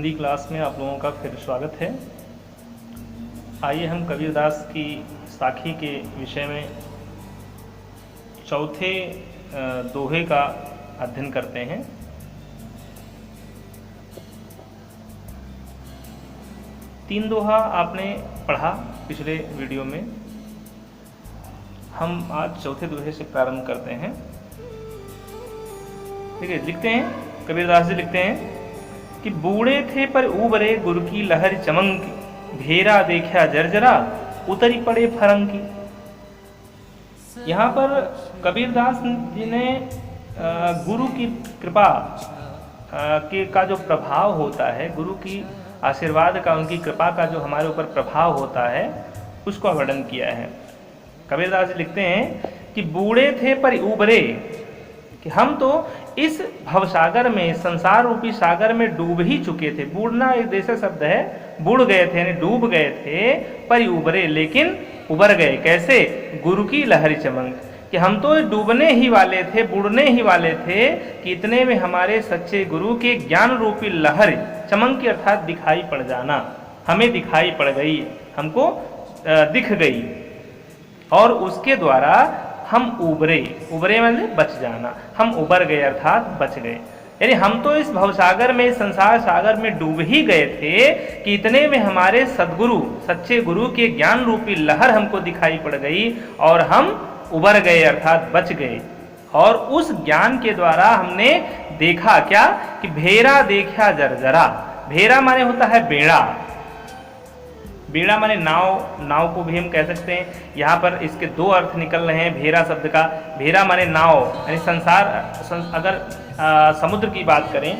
Hindi class में आप लोगों का फिर स्वागत है। आइए हम कबीरदास की साखी के विषय में चौथे दोहे का अध्ययन करते हैं। तीन दोहा आपने पढ़ा पिछले वीडियो में। हम आज चौथे दोहे से प्रारंभ करते हैं। ठीक है, लिखते हैं, कबीरदास जी लिखते हैं कि बूढ़े थे पर उबरे गुरु की लहर चमंकी, भेरा देखा जर्जरा उतरी पड़े फरंकी। यहाँ पर कबीरदास जी ने गुरु की कृपा का जो प्रभाव होता है, गुरु की आशीर्वाद का, उनकी कृपा का जो हमारे ऊपर प्रभाव होता है, उसका वर्णन किया है। कबीरदास जी लिखते हैं कि बूढ़े थे पर उबरे, कि हम तो इस भवसागर में, संसार रूपी सागर में डूब ही चुके थे। बूढ़ना एक देशी शब्द है, बुड़ गए थे यानी डूब गए थे, पर उबरे लेकिन उबर गए। कैसे? गुरु की लहरी चमक, कि हम तो डूबने ही वाले थे, बुड़ने ही वाले थे कि इतने में हमारे सच्चे गुरु के ज्ञान रूपी लहर चमक की अर्थात दिखाई पड़ जाना, हमें दिखाई पड़ गई, हमको दिख गई, और उसके द्वारा हम उबरे, उबरे मतलब बच जाना, हम उबर गए अर्थात बच गए। यानी हम तो इस भवसागर में, संसार सागर में डूब ही गए थे कि इतने में हमारे सद्गुरु, सच्चे गुरु के ज्ञान रूपी लहर हमको दिखाई पड़ गई और हम उबर गए अर्थात बच गए। और उस ज्ञान के द्वारा हमने देखा क्या कि भेरा देखा जर्जरा। भेरा माने होता है बेड़ा, बेड़ा माने नाव, नाव को भी हम कह सकते हैं। यहाँ पर इसके दो अर्थ निकल रहे हैं भेरा शब्द का। भेरा माने नाव, यानी संसार, अगर समुद्र की बात करें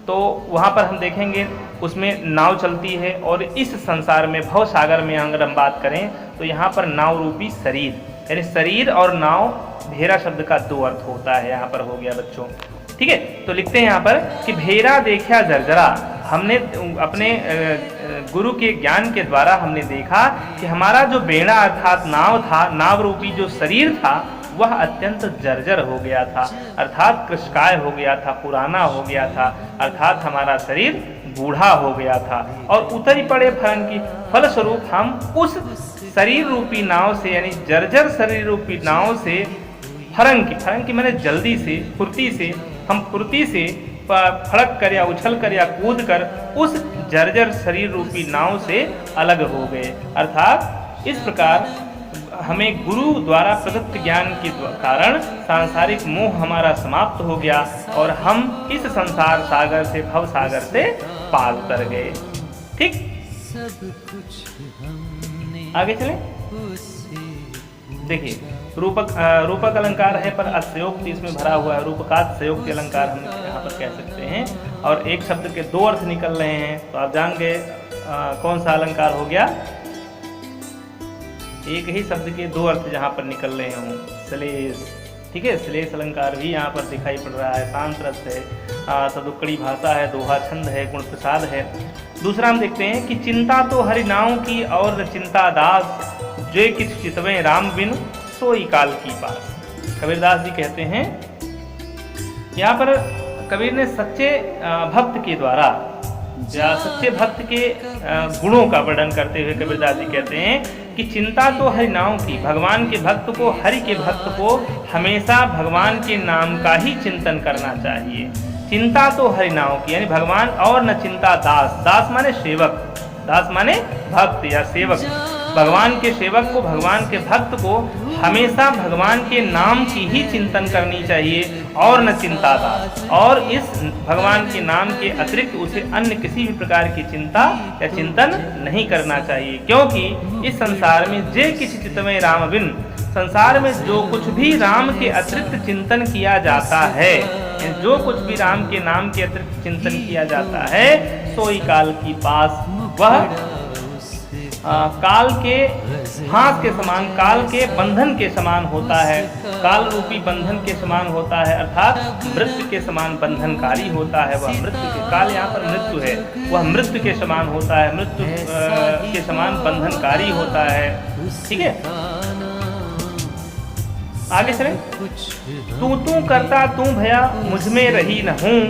तो वहाँ पर हम देखेंगे उसमें नाव चलती है, और इस संसार में, भव सागर में अगर हम बात करें तो यहाँ पर नाव रूपी शरीर, यानी शरीर और नाव, भेरा शब्द का दो अर्थ होता है। यहाँ पर हो गया बच्चों, ठीक है। तो लिखते हैं यहाँ पर कि भेरा देखा जर्जरा, हमने अपने गुरु के ज्ञान के द्वारा हमने देखा कि हमारा जो बेड़ा अर्थात नाव था, नाव रूपी जो शरीर था, वह अत्यंत जर्जर हो गया था, अर्थात कृशकाय हो गया था, पुराना हो गया था, अर्थात हमारा शरीर बूढ़ा हो गया था। और उतरी पड़े फरंकी, फलस्वरूप हम उस शरीर रूपी नाव से, यानी जर्जर शरीर रूपी नाव से, फरंकी, फरंकी मैंने जल्दी से, फुर्ती से, हम फुर्ती से फड़क कर या उछल कर या कूद कर उस जर्जर शरीर रूपी नाव से अलग हो गए। अर्थात इस प्रकार हमें गुरु द्वारा प्रदत्त ज्ञान के कारण सांसारिक मोह हमारा समाप्त हो गया और हम इस संसार सागर से, भव सागर से पार उतर गए। ठीक, आगे चलें। देखिए, रूपक अलंकार है पर अतिशयोक्ति इसमें भरा हुआ है। रूपकातिशयोक्ति अलंकार हम यहाँ पर कह सकते हैं। और एक शब्द के दो अर्थ निकल रहे हैं, तो आप जान गए कौन सा अलंकार हो गया। एक ही शब्द के दो अर्थ जहाँ पर निकल रहे हों, श्लेष, ठीक है, श्लेष अलंकार भी यहाँ पर दिखाई पड़ रहा है। शांत रस है, सदुक्कड़ी भाषा है, दोहा छंद है, गुण प्रसाद है। दूसरा हम देखते हैं कि चिंता तो हरिनाम की और चिंता दास, जो किछ चितवें राम बिन सोई काल की पास। कबीरदास जी कहते हैं, यहाँ पर कबीर ने सच्चे भक्त के द्वारा या सच्चे भक्त के गुणों का वर्णन करते हुए कबीरदास जी कहते हैं कि चिंता तो हरि नाम की, भगवान के भक्त को, हरि के भक्त को हमेशा भगवान के नाम का ही चिंतन करना चाहिए। चिंता तो हरि नाम की, यानी भगवान, और न चिंता दास, दास माने सेवक, दास माने भक्त या सेवक। भगवान के सेवक को, भगवान के भक्त को हमेशा भगवान के नाम की ही चिंतन करनी चाहिए, और न चिंता दास, और इस भगवान के नाम के अतिरिक्त उसे अन्य किसी भी प्रकार की चिंता या चिंतन नहीं करना चाहिए। क्योंकि इस संसार में जे किसी चितवें राम बिन, संसार में जो कुछ भी राम के अतिरिक्त चिंतन किया जाता है, जो कुछ भी राम के नाम के अतिरिक्त चिंतन किया जाता है, सोई काल की पास, वह काल के फांस के समान, काल के बंधन के समान होता है, काल रूपी बंधन के समान होता है, अर्थात मृत्यु के समान बंधनकारी होता है। वह मृत्यु के, काल यहाँ पर मृत्यु है, वह मृत्यु के समान होता है, मृत्यु के समान बंधनकारी होता है। ठीक है, आगे चले। तू करता तू भया मुझ में रही न हूँ,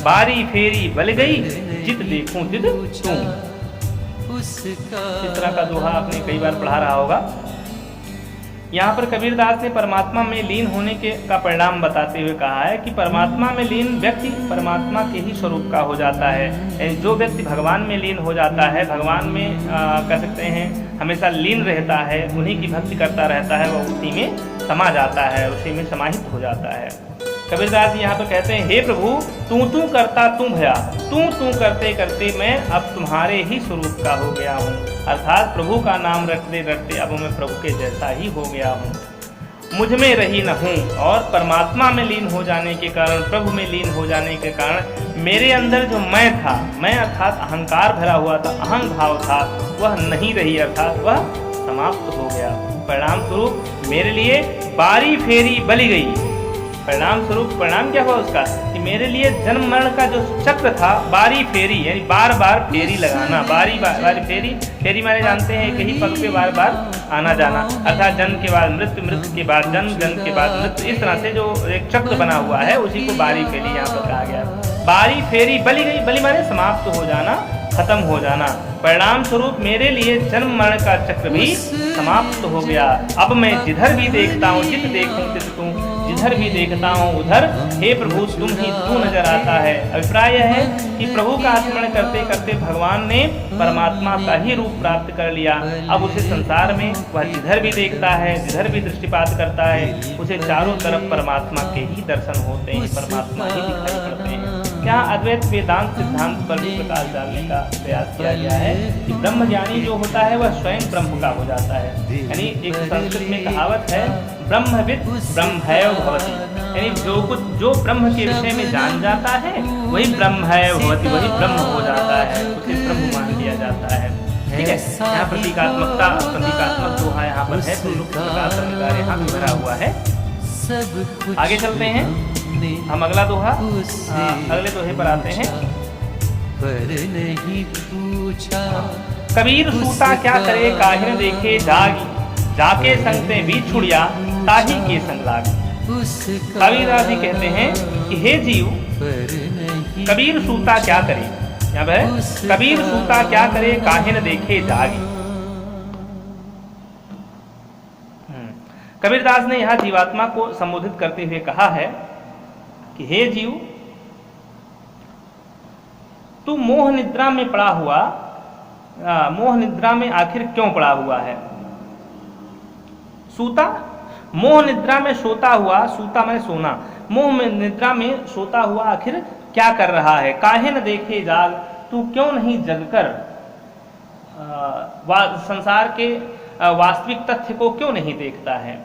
बारी फेरी बल गई जित देखूं तित तू। इस तरह का दोहा आपने कई बार पढ़ा रहा होगा। यहाँ पर कबीरदास ने परमात्मा में लीन होने के का परिणाम बताते हुए कहा है कि परमात्मा में लीन व्यक्ति परमात्मा के ही स्वरूप का हो जाता है। जो व्यक्ति भगवान में लीन हो जाता है, भगवान में कह सकते हैं हमेशा लीन रहता है, उन्हीं की भक्ति करता रहता है, वह उसी में समा जाता है, उसी में समाहित हो जाता है। कबीरदास जी यहाँ पर कहते हैं, हे प्रभु तू करता तू भया, तू करते करते मैं अब तुम्हारे ही स्वरूप का हो गया हूँ। अर्थात प्रभु का नाम रटते रटते अब मैं प्रभु के जैसा ही हो गया हूँ, मुझ में रही न हूँ। और परमात्मा में लीन हो जाने के कारण, प्रभु में लीन हो जाने के कारण मेरे अंदर जो मैं था, मैं अर्थात अहंकार भरा हुआ था, अहंग भाव था, वह नहीं रही, अर्थात वह समाप्त हो गया। परिणाम स्वरूप मेरे लिए बारी फेरी बली गई। परिणाम स्वरूप परिणाम क्या हुआ उसका कि मेरे लिए जन्म मरण का जो चक्र था, बारी फेरी यानी बार बार फेरी लगाना, बारी फेरी माने जानते हैं एक ही पग पे बार बार आना जाना, अर्थात जन्म के बाद मृत्यु, मृत्यु के बाद जन्म, जन्म के बाद मृत्यु, इस तरह से जो एक चक्र बना हुआ है उसी को बारी फेरी यहाँ पर कहा गया। बारी फेरी बली गई, बली माने समाप्त हो जाना, खत्म हो जाना। परिणाम स्वरूप मेरे लिए जन्म मरण का चक्र भी समाप्त हो गया। अब मैं जिधर भी देखता हूँ, जित देखूं तित तू, जिधर भी देखता हूँ उधर हे प्रभु तुम ही तू नजर आता है। अभिप्राय यह है कि प्रभु का स्मरण करते करते भगवान ने परमात्मा का ही रूप प्राप्त कर लिया। अब उसे संसार में वह जिधर भी देखता है, जिधर भी दृष्टिपात करता है, उसे चारों तरफ परमात्मा के ही दर्शन होते हैं, परमात्मा ही दिखाई पड़ते हैं। क्या अद्वैत वेदांत सिद्धांत पर भी प्रकाश डालने का प्रयास किया गया है कि ब्रह्म ज्ञानी जो होता है वह स्वयं ब्रह्म का हो जाता है। यानी एक संस्कृत में कहावत है, ब्रह्मविद ब्रह्मैव भवति, यानी जो ब्रह्म के विषय में जान जाता है वही ब्रह्मैव भवति, वही ब्रह्म हो जाता है, उसे ब्रह्म मान लिया जाता है। ठीक है, यहाँ प्रतीकात्मक दोहा यहाँ पर है, प्रकार यहाँ भी भरा हुआ है। आगे चलते हैं, हम अगला दोहा अगले दोहे पर आते हैं। पर नहीं पूछा कबीर सूता क्या करे काहिन देखे जागी, जाके संगते भी छुड़िया ताही के संग लागी। कबीरदास जी कहते हैं कि हे जीव, कबीर सूता क्या करे, यहाँ पर कबीर सूता क्या करे काहिन देखे जागी। कबीरदास ने यहाँ जीवात्मा को संबोधित करते हुए कहा है कि हे जीव, तू मोह निद्रा में पड़ा हुआ, मोह निद्रा में आखिर क्यों पड़ा हुआ है। सूता, मोह निद्रा में सोता हुआ, सूता में सोना, मोह में निद्रा में सोता हुआ आखिर क्या कर रहा है। काहे न देखे जाग, तू क्यों नहीं जगकर संसार के वास्तविक तथ्य को क्यों नहीं देखता है।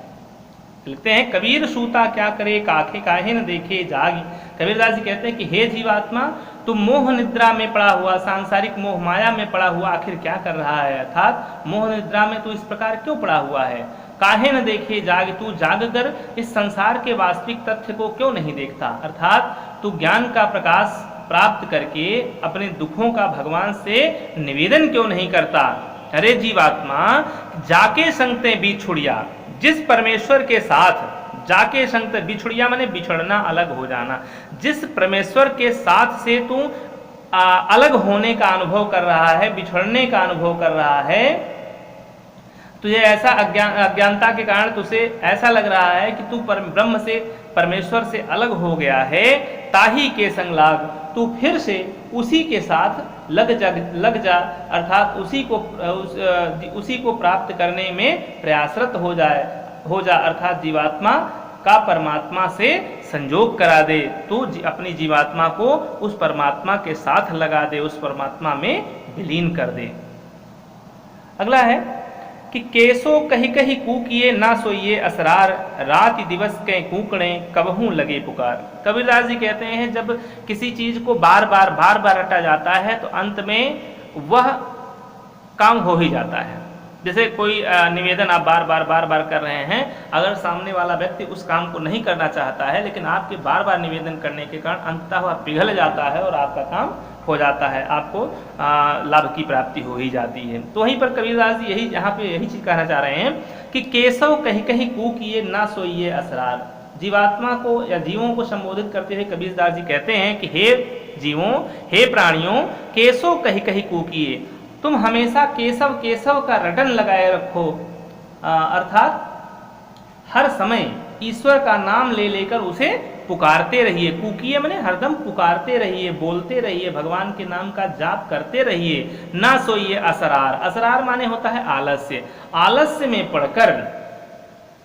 लिखते हैं, कबीर सूता क्या करे काहे न देखे जागी। कबीरदास जी कहते हैं कि हे जीवात्मा, तू मोह निद्रा में पड़ा हुआ, सांसारिक मोह माया में पड़ा हुआ आखिर क्या कर रहा है, अर्थात मोह निद्रा में तू इस प्रकार क्यों पड़ा हुआ है। काहे न देखे जाग, तू जागकर इस संसार के वास्तविक तथ्य को क्यों नहीं देखता, अर्थात तू ज्ञान का प्रकाश प्राप्त करके अपने दुखों का भगवान से निवेदन क्यों नहीं करता। अरे जीवात्मा, जाके संगते बिछुड़िया, जिस परमेश्वर के साथ जाके संगत, बिछुड़िया माने बिछड़ना, अलग हो जाना, जिस परमेश्वर के साथ से तू अलग होने का अनुभव कर रहा है, बिछड़ने का अनुभव कर रहा है, तुझे ऐसा अज्ञानता के कारण तुझे ऐसा लग रहा है कि तू ब्रह्म से, परमेश्वर से अलग हो गया है। ताही के संग लाग, तू फिर से उसी के साथ लग जा, अर्थात उसी को प्राप्त करने में प्रयासरत हो जा, अर्थात जीवात्मा का परमात्मा से संयोग करा दे। तू अपनी जीवात्मा को उस परमात्मा के साथ लगा दे, उस परमात्मा में विलीन कर दे। अगला है कि केसो कही कही कूकिए ना सोइए असरार, रात दिवस के कूकड़े कबहू लगे पुकार। कबीरदास जी कहते हैं, जब किसी चीज को बार बार रटा जाता है तो अंत में वह काम हो ही जाता है। जैसे कोई निवेदन आप बार बार कर रहे हैं, अगर सामने वाला व्यक्ति उस काम को नहीं करना चाहता है, लेकिन आपके बार बार निवेदन करने के कारण अंततः वह पिघल जाता है और आपका काम हो जाता है, आपको लाभ की प्राप्ति हो ही जाती है। तो वहीं पर कबीरदास जी यहाँ पे यही चीज कहना चाह रहे हैं कि केशव कहीं कहीं कूकिए ना सोइए असरार। जीवात्मा को या जीवों को संबोधित करते हुए कबीरदास जी कहते हैं कि हे जीवों, हे प्राणियों, केशव कही कही कूकिए, तुम हमेशा केशव केशव का रटन लगाए रखो, अर्थात हर समय ईश्वर का नाम ले लेकर उसे पुकारते रहिए। कूकिए माने हरदम पुकारते रहिए, बोलते रहिए, भगवान के नाम का जाप करते रहिए। ना सोइए असरार, असरार माने होता है आलस्य, आलस्य में पढ़कर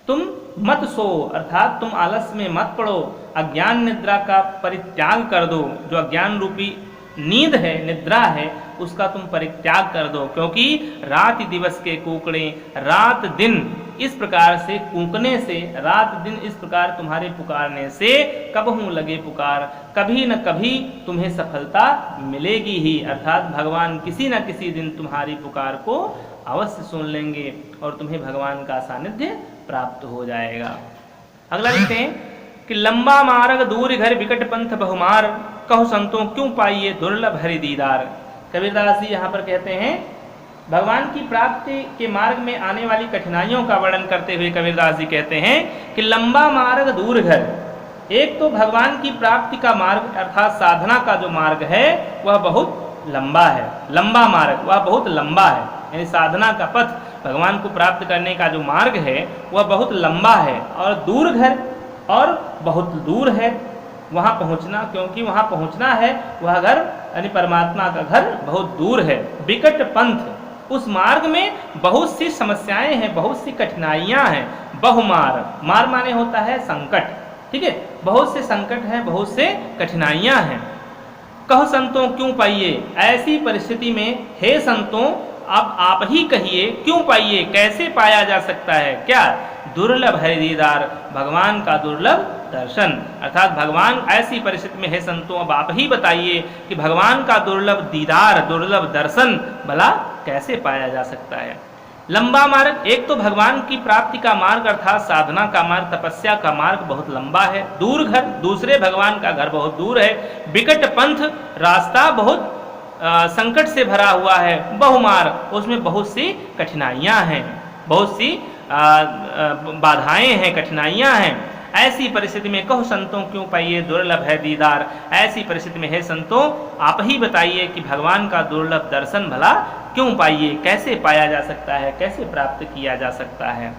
तुम मत सो, अर्थात तुम आलस्य में मत पड़ो, अज्ञान निद्रा का परित्याग कर दो, जो अज्ञान रूपी नींद है, निद्रा है, उसका तुम परित्याग कर दो, क्योंकि रात दिवस के कूकड़े, रात दिन इस प्रकार से कूकने से, रात दिन इस प्रकार तुम्हारे पुकारने से कबहू लगे पुकार, कभी न कभी तुम्हें सफलता मिलेगी ही, अर्थात भगवान किसी न किसी दिन तुम्हारी पुकार को अवश्य सुन लेंगे और तुम्हें भगवान का सानिध्य प्राप्त हो जाएगा। अगला लिखते हैं कि लंबा मार्ग दूर घर विकट पंथ बहुमार, कहो संतों क्यों पाइए दुर्लभ हरि दीदार। कबीरदास जी यहाँ पर कहते हैं, भगवान की प्राप्ति के मार्ग में आने वाली कठिनाइयों का वर्णन करते हुए कबीरदास जी कहते हैं कि लंबा मार्ग दूर घर, एक तो भगवान की प्राप्ति का मार्ग अर्थात साधना का जो मार्ग है वह बहुत लंबा है, लंबा मार्ग वह बहुत लंबा है, यानी साधना का पथ भगवान को प्राप्त करने का जो मार्ग है वह बहुत लंबा है, और दूर घर और बहुत दूर है वहाँ पहुँचना, क्योंकि वहाँ पहुँचना है वह घर यानी परमात्मा का घर बहुत दूर है। विकट पंथ, उस मार्ग में बहुत सी समस्याएं हैं, बहुत सी कठिनाइयां हैं। बहुमार, मार माने होता है संकट, ठीक है, बहुत से संकट हैं, बहुत से कठिनाइयां हैं। कहो संतों क्यों पाइए, ऐसी परिस्थिति में हे संतों अब आप ही कहिए क्यों पाइए, कैसे पाया जा सकता है, क्या दुर्लभ है दीदार, भगवान का दुर्लभ दर्शन, अर्थात भगवान ऐसी परिस्थिति में है संतों अब आप ही बताइए कि भगवान का दुर्लभ दीदार, दुर्लभ दर्शन भला कैसे पाया जा सकता है। लंबा मार्ग, एक तो भगवान की प्राप्ति का मार्ग अर्थात साधना का मार्ग, तपस्या का मार्ग बहुत लंबा है। दूर घर, दूसरे भगवान का घर बहुत दूर है। विकट पंथ, रास्ता बहुत संकट से भरा हुआ है। बहुमार, उसमें बहुत सी कठिनाइयां हैं, बहुत सी बाधाएं हैं, कठिनाइयां हैं। ऐसी परिस्थिति में कहो संतों क्यों पाइए दुर्लभ है दीदार, ऐसी परिस्थिति में हे संतों आप ही बताइए कि भगवान का दुर्लभ दर्शन भला क्यों पाइए, कैसे पाया जा सकता है, कैसे प्राप्त किया जा सकता है।